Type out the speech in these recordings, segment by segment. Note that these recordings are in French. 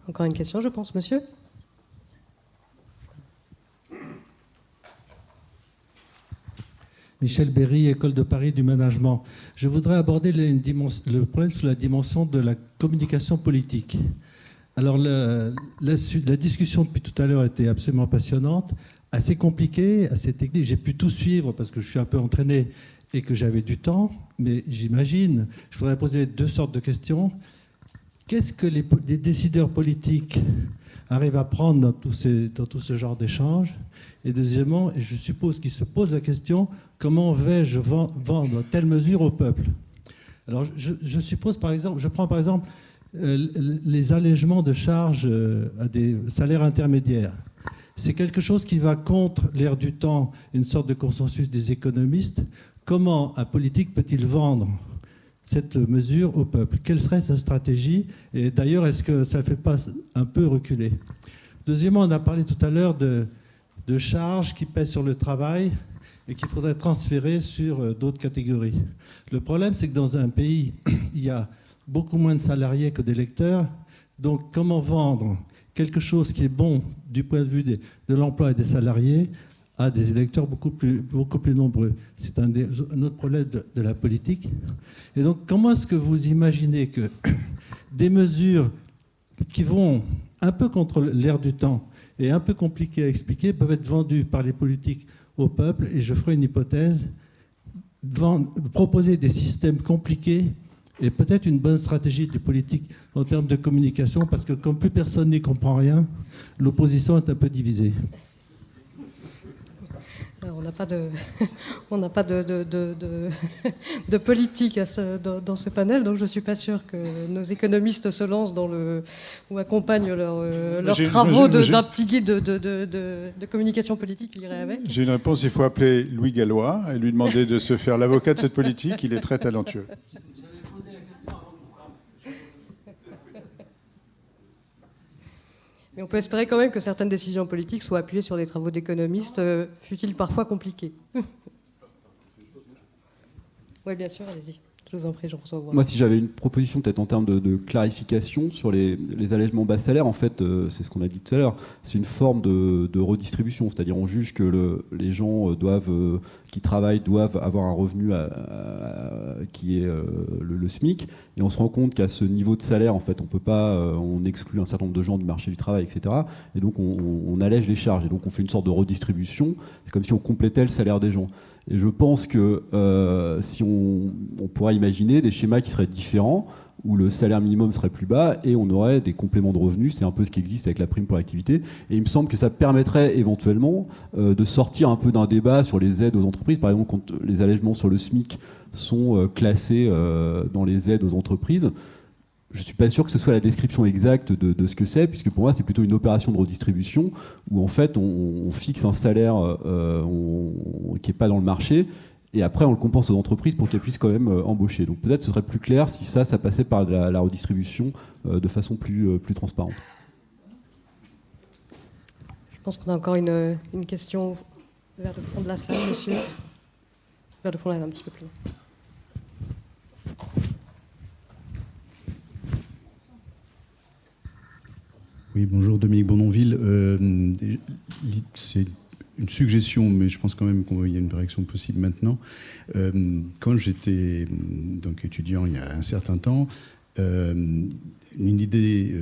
Encore une question, je pense, monsieur. Michel Berry, École de Paris du management. Je voudrais aborder le problème sous la dimension de la communication politique. Alors, la discussion depuis tout à l'heure était absolument passionnante, assez compliquée, assez technique. J'ai pu tout suivre parce que je suis un peu entraîné et que j'avais du temps. Mais j'imagine, je voudrais poser deux sortes de questions. Qu'est-ce que les décideurs politiques arrivent à prendre dans tout ce genre d'échanges? Et deuxièmement, je suppose qu'ils se posent la question, comment vais-je vendre telle mesure au peuple? Alors, je suppose, par exemple, je prends par exemple les allègements de charges à des salaires intermédiaires. C'est quelque chose qui va contre l'air du temps, une sorte de consensus des économistes. Comment un politique peut-il vendre cette mesure au peuple? Quelle serait sa stratégie? Et d'ailleurs, est-ce que ça ne fait pas un peu reculer? Deuxièmement, on a parlé tout à l'heure de charges qui pèsent sur le travail et qu'il faudrait transférer sur d'autres catégories. Le problème, c'est que dans un pays, il y a beaucoup moins de salariés que d'électeurs. Donc, comment vendre quelque chose qui est bon du point de vue de l'emploi et des salariés à des électeurs beaucoup plus nombreux? C'est un autre problème de la politique. Et donc, comment est-ce que vous imaginez que des mesures qui vont un peu contre l'air du temps et un peu compliquées à expliquer peuvent être vendues par les politiques au peuple? Et je ferai une hypothèse, proposer des systèmes compliqués et peut-être une bonne stratégie de politique en termes de communication, parce que comme plus personne n'y comprend rien, l'opposition est un peu divisée. Alors, on n'a pas de politique dans ce panel, donc je ne suis pas sûr que nos économistes se lancent ou accompagnent leurs travaux d'un petit guide de communication politique qui irait avec. J'ai une réponse, il faut appeler Louis Gallois et lui demander de se faire l'avocat de cette politique, il est très talentueux. Mais on peut espérer quand même que certaines décisions politiques soient appuyées sur des travaux d'économistes, fut-il parfois compliqués. Oui, bien sûr, allez-y. Je vous en prie, Jean-François. Moi, si j'avais une proposition peut-être en termes de clarification sur les allègements bas salaires, en fait, c'est ce qu'on a dit tout à l'heure, c'est une forme de redistribution, c'est-à-dire on juge que les gens qui travaillent doivent avoir un revenu qui est le SMIC, et on se rend compte qu'à ce niveau de salaire, en fait, on peut pas, on exclut un certain nombre de gens du marché du travail, etc. Et donc on allège les charges, et donc on fait une sorte de redistribution. C'est comme si on complétait le salaire des gens. Et je pense que si on pourrait imaginer des schémas qui seraient différents, où le salaire minimum serait plus bas et on aurait des compléments de revenus, c'est un peu ce qui existe avec la prime pour l'activité. Et il me semble que ça permettrait éventuellement de sortir un peu d'un débat sur les aides aux entreprises. Par exemple, quand les allègements sur le SMIC sont classés dans les aides aux entreprises, je ne suis pas sûr que ce soit la description exacte de ce que c'est, puisque pour moi, c'est plutôt une opération de redistribution où, en fait, on fixe un salaire qui n'est pas dans le marché, et après, on le compense aux entreprises pour qu'elles puissent quand même embaucher. Donc peut-être ce serait plus clair si ça passait par la redistribution de façon plus transparente. Je pense qu'on a encore une question vers le fond de la salle, monsieur. Vers le fond, là, un petit peu plus loin. Oui, bonjour, Dominique Bournonville. C'est une suggestion, mais je pense quand même qu'il y a une réaction possible maintenant. Quand j'étais donc étudiant il y a un certain temps, une idée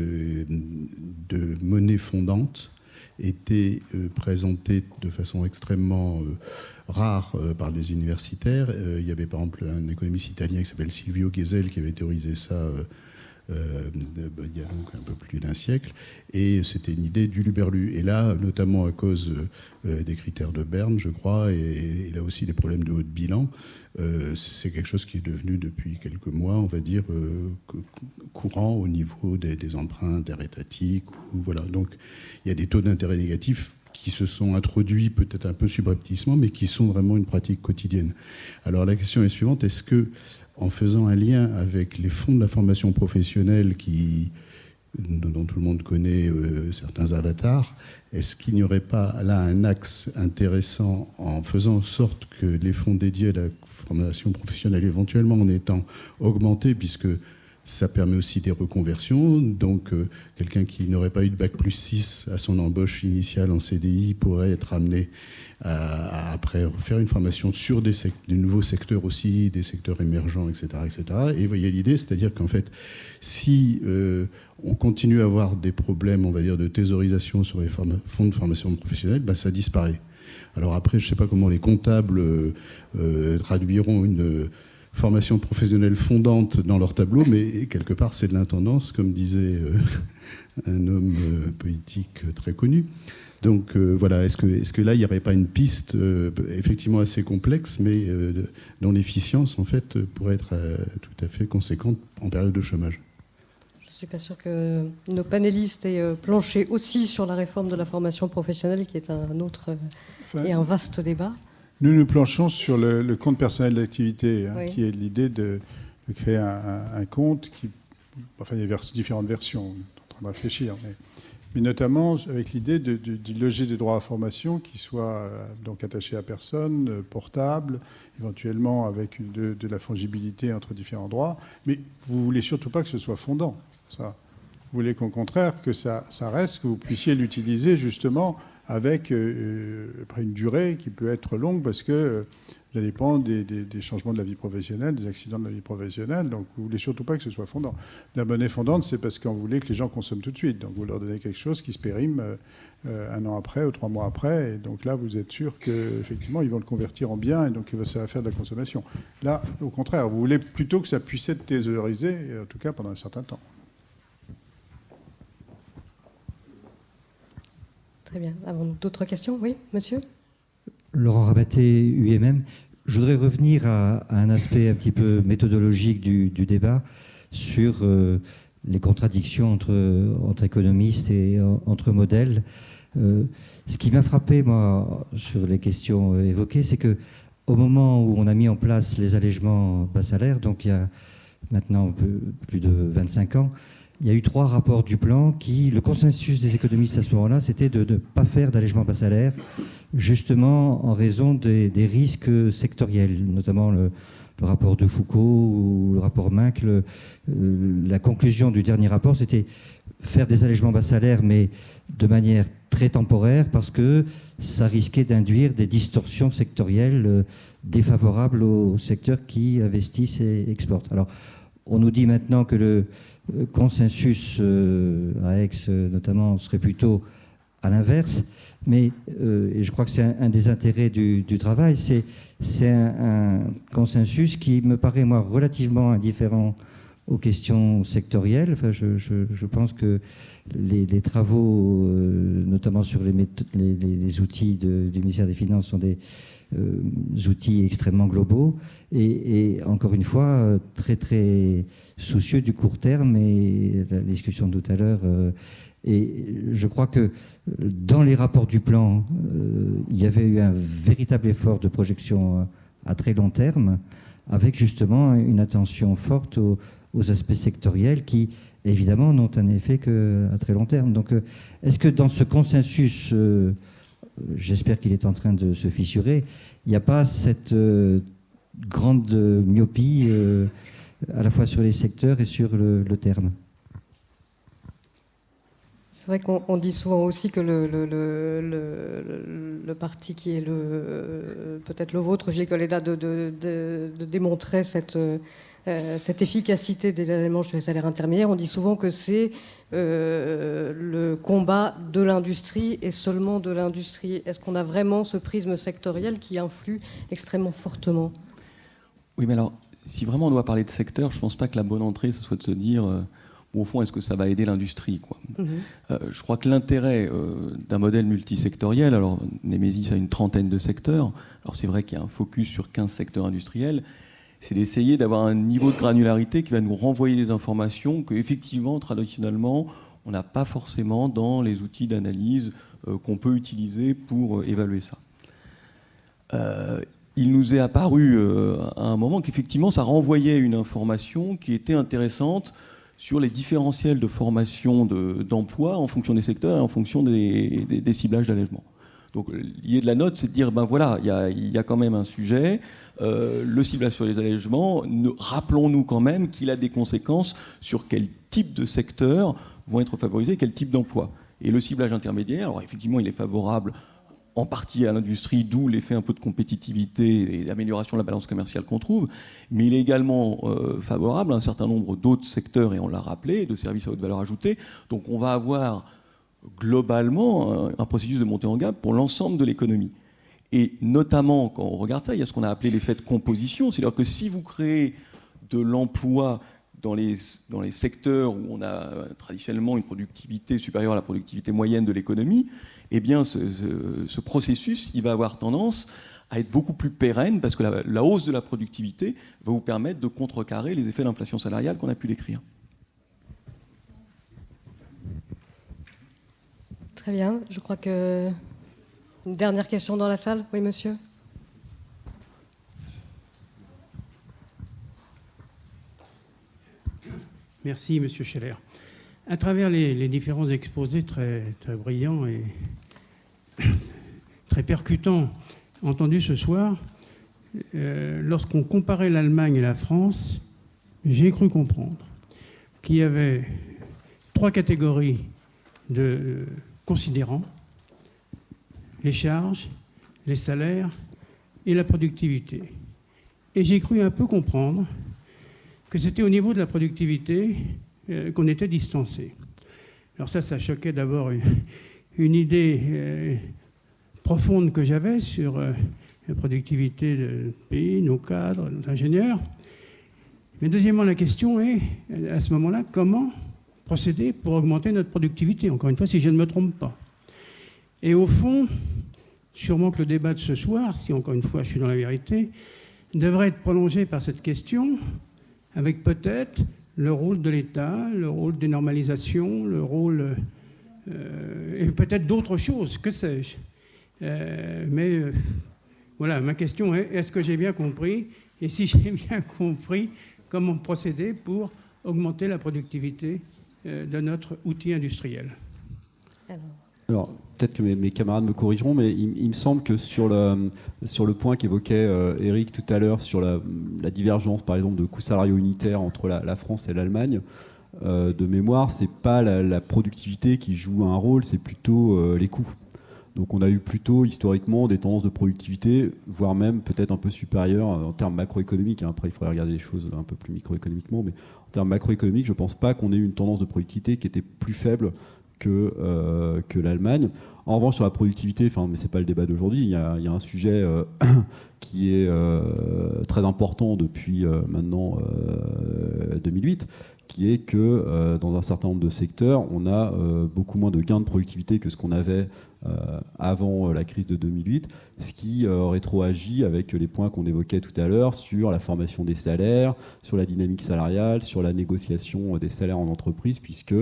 de monnaie fondante était présentée de façon extrêmement rare par les universitaires. Il y avait par exemple un économiste italien qui s'appelle Silvio Gesell qui avait théorisé ça il y a donc un peu plus d'un siècle, et c'était une idée du Luberlu. Et là, notamment à cause des critères de Berne, je crois, et là aussi des problèmes de haut de bilan, c'est quelque chose qui est devenu depuis quelques mois, on va dire, courant au niveau des emprunts étatiques. Voilà. Donc il y a des taux d'intérêt négatifs qui se sont introduits peut-être un peu subrepticement, mais qui sont vraiment une pratique quotidienne. Alors la question est suivante, est-ce que, en faisant un lien avec les fonds de la formation professionnelle dont tout le monde connaît certains avatars, est-ce qu'il n'y aurait pas là un axe intéressant en faisant en sorte que les fonds dédiés à la formation professionnelle, éventuellement en étant augmentés, puisque Ça permet aussi des reconversions. Donc, quelqu'un qui n'aurait pas eu de bac+6 à son embauche initiale en CDI pourrait être amené à après faire une formation sur des nouveaux secteurs aussi, des secteurs émergents, etc., etc. Et vous voyez l'idée, c'est-à-dire qu'en fait, si on continue à avoir des problèmes, on va dire, de thésaurisation sur les fonds de formation professionnelle, ça disparaît. Alors après, je ne sais pas comment les comptables traduiront une formation professionnelle fondante dans leur tableau, mais quelque part, c'est de l'intendance, comme disait un homme politique très connu. Donc voilà, est-ce que là, il n'y aurait pas une piste effectivement assez complexe, mais dont l'efficience, en fait, pourrait être tout à fait conséquente en période de chômage? Je ne suis pas sûre que nos panélistes aient planché aussi sur la réforme de la formation professionnelle, qui est un autre et un vaste débat. Nous planchons sur le compte personnel d'activité, Oui. qui est l'idée de créer un compte qui... Enfin, il y a différentes versions, on est en train de réfléchir, mais notamment avec l'idée d'y loger des droits à formation qui soient donc attachés à personne, portables, éventuellement avec de la fongibilité entre différents droits. Mais vous ne voulez surtout pas que ce soit fondant, ça. Vous voulez qu'au contraire, que ça reste, que vous puissiez l'utiliser justement avec après une durée qui peut être longue parce que ça dépend des changements de la vie professionnelle, des accidents de la vie professionnelle. Donc vous ne voulez surtout pas que ce soit fondant. La monnaie fondante, c'est parce qu'on voulait que les gens consomment tout de suite. Donc vous leur donnez quelque chose qui se périme 1 an après ou 3 mois après. Et donc là, vous êtes sûr qu'effectivement, ils vont le convertir en bien et donc ça va faire de la consommation. Là, au contraire, vous voulez plutôt que ça puisse être thésaurisé, en tout cas pendant un certain temps. Très bien. Avons-nous d'autres questions? Oui, monsieur? Laurent Rabaté, UMM. Je voudrais revenir à un aspect un petit peu méthodologique du débat sur les contradictions entre économistes et entre modèles. Ce qui m'a frappé, moi, sur les questions évoquées, c'est qu'au moment où on a mis en place les allègements bas salaires, donc il y a maintenant plus de 25 ans, il y a eu 3 rapports du plan qui, le consensus des économistes à ce moment-là, c'était de ne pas faire d'allègement bas salaire, justement en raison des risques sectoriels, notamment le rapport de Foucault ou le rapport Minc. La conclusion du dernier rapport, c'était faire des allègements bas salaire, mais de manière très temporaire, parce que ça risquait d'induire des distorsions sectorielles défavorables aux secteurs qui investissent et exportent. Alors, on nous dit maintenant que le consensus à Aix, notamment, serait plutôt à l'inverse. Mais et je crois que c'est un des intérêts du travail, c'est un consensus qui me paraît, moi, relativement indifférent aux questions sectorielles. Enfin, je pense que les travaux, notamment sur les outils du ministère des Finances, sont des outils extrêmement globaux et encore une fois, très, très soucieux du court terme, et la discussion de tout à l'heure. Et je crois que dans les rapports du plan, il y avait eu un véritable effort de projection à très long terme, avec justement une attention forte aux aspects sectoriels qui, évidemment, n'ont un effet qu'à très long terme. Donc, est-ce que dans ce consensus, j'espère qu'il est en train de se fissurer, il n'y a pas cette grande myopie à la fois sur les secteurs et sur le terme? C'est vrai qu'on dit souvent aussi que le parti qui est peut-être le vôtre, Gilles Coleda, de démontrer cette efficacité des éléments sur les salaires intermédiaires. On dit souvent que c'est le combat de l'industrie et seulement de l'industrie. Est-ce qu'on a vraiment ce prisme sectoriel qui influe extrêmement fortement? Oui, mais alors, si vraiment on doit parler de secteur, je ne pense pas que la bonne entrée, ce soit de se dire, au fond, est-ce que ça va aider l'industrie, quoi. Je crois que l'intérêt d'un modèle multisectoriel, alors Nemesis a une 30aine de secteurs, alors c'est vrai qu'il y a un focus sur 15 secteurs industriels, c'est d'essayer d'avoir un niveau de granularité qui va nous renvoyer des informations qu'effectivement, traditionnellement, on n'a pas forcément dans les outils d'analyse qu'on peut utiliser pour évaluer ça. Il nous est apparu à un moment qu'effectivement, ça renvoyait une information qui était intéressante sur les différentiels de formation d'emploi en fonction des secteurs et en fonction des ciblages d'allègement. Donc l'idée de la note, c'est de dire, ben voilà, il y a quand même un sujet, le ciblage sur les allègements, rappelons-nous quand même qu'il a des conséquences sur quel type de secteurs vont être favorisés, quel type d'emploi. Et le ciblage intermédiaire, alors effectivement, il est favorable en partie à l'industrie, d'où l'effet un peu de compétitivité et d'amélioration de la balance commerciale qu'on trouve, mais il est également favorable à un certain nombre d'autres secteurs, et on l'a rappelé, de services à haute valeur ajoutée. Donc on va avoir globalement un processus de montée en gamme pour l'ensemble de l'économie. Et notamment, quand on regarde ça, il y a ce qu'on a appelé l'effet de composition, c'est-à-dire que si vous créez de l'emploi dans les secteurs où on a traditionnellement une productivité supérieure à la productivité moyenne de l'économie, eh bien ce processus, il va avoir tendance à être beaucoup plus pérenne parce que la hausse de la productivité va vous permettre de contrecarrer les effets d'inflation salariale qu'on a pu décrire. Très bien. Je crois que... Une dernière question dans la salle. Oui, monsieur. Merci, monsieur Scheller. À travers les différents exposés très, très brillants et très percutants entendus ce soir, lorsqu'on comparait l'Allemagne et la France, j'ai cru comprendre qu'il y avait 3 catégories de considérants: les charges, les salaires et la productivité. Et j'ai cru un peu comprendre que c'était au niveau de la productivité qu'on était distancé. Alors ça choquait d'abord une idée profonde que j'avais sur la productivité du pays, nos cadres, nos ingénieurs. Mais deuxièmement, la question est, à ce moment-là, comment procéder pour augmenter notre productivité, encore une fois, si je ne me trompe pas. Et au fond, sûrement que le débat de ce soir, si encore une fois je suis dans la vérité, devrait être prolongé par cette question, avec peut-être le rôle de l'État, le rôle des normalisations, le rôle... et peut-être d'autres choses, que sais-je. Voilà, ma question est, est-ce que j'ai bien compris? Et si j'ai bien compris, comment procéder pour augmenter la productivité de notre outil industriel? Alors, peut-être que mes camarades me corrigeront, mais il me semble que sur le point qu'évoquait Eric tout à l'heure, sur la divergence, par exemple, de coûts salariaux unitaires entre la France et l'Allemagne, de mémoire, c'est pas la productivité qui joue un rôle, c'est plutôt les coûts. Donc on a eu plutôt historiquement des tendances de productivité, voire même peut-être un peu supérieures en termes macroéconomiques. Après, il faudrait regarder les choses un peu plus microéconomiquement, mais en termes macroéconomiques, je ne pense pas qu'on ait eu une tendance de productivité qui était plus faible que l'Allemagne. En revanche, sur la productivité, mais ce n'est pas le débat d'aujourd'hui, il y a un sujet qui est très important depuis maintenant 2008, qui est que dans un certain nombre de secteurs, on a beaucoup moins de gains de productivité que ce qu'on avait avant la crise de 2008, ce qui rétroagit avec les points qu'on évoquait tout à l'heure sur la formation des salaires, sur la dynamique salariale, sur la négociation des salaires en entreprise, puisque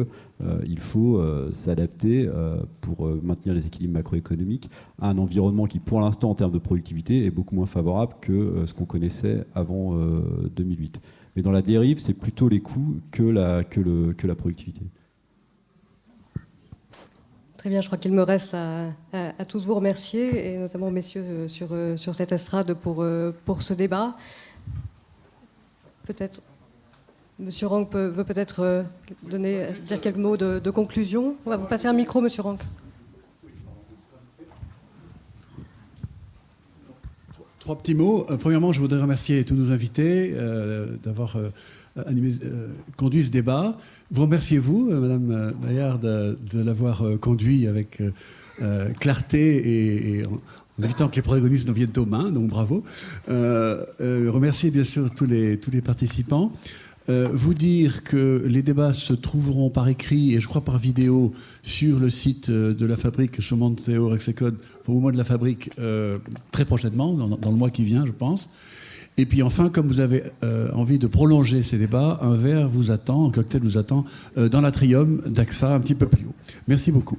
il faut s'adapter pour maintenir les équilibres macroéconomiques à un environnement qui, pour l'instant, en termes de productivité, est beaucoup moins favorable que ce qu'on connaissait avant 2008. Mais dans la dérive, c'est plutôt les coûts que la productivité. Très bien, je crois qu'il me reste à tous vous remercier, et notamment messieurs sur cette estrade pour ce débat. Peut-être, Monsieur Rank veut peut-être dire quelques mots de conclusion. On va vous passer un micro, Monsieur Rank. Trois petits mots. Premièrement, je voudrais remercier tous nos invités d'avoir conduit ce débat. Vous remerciez-vous, Madame Maillard, de l'avoir conduit avec clarté et en évitant que les protagonistes ne viennent aux mains, donc bravo. Remercier bien sûr tous les participants. Vous dire que les débats se trouveront par écrit et je crois par vidéo sur le site de la Fabrique Chaumonde CO Rexecode au moment de la Fabrique très prochainement, dans le mois qui vient, je pense. Et puis enfin, comme vous avez envie de prolonger ces débats, un verre vous attend, un cocktail vous attend dans l'atrium d'AXA un petit peu plus haut. Merci beaucoup.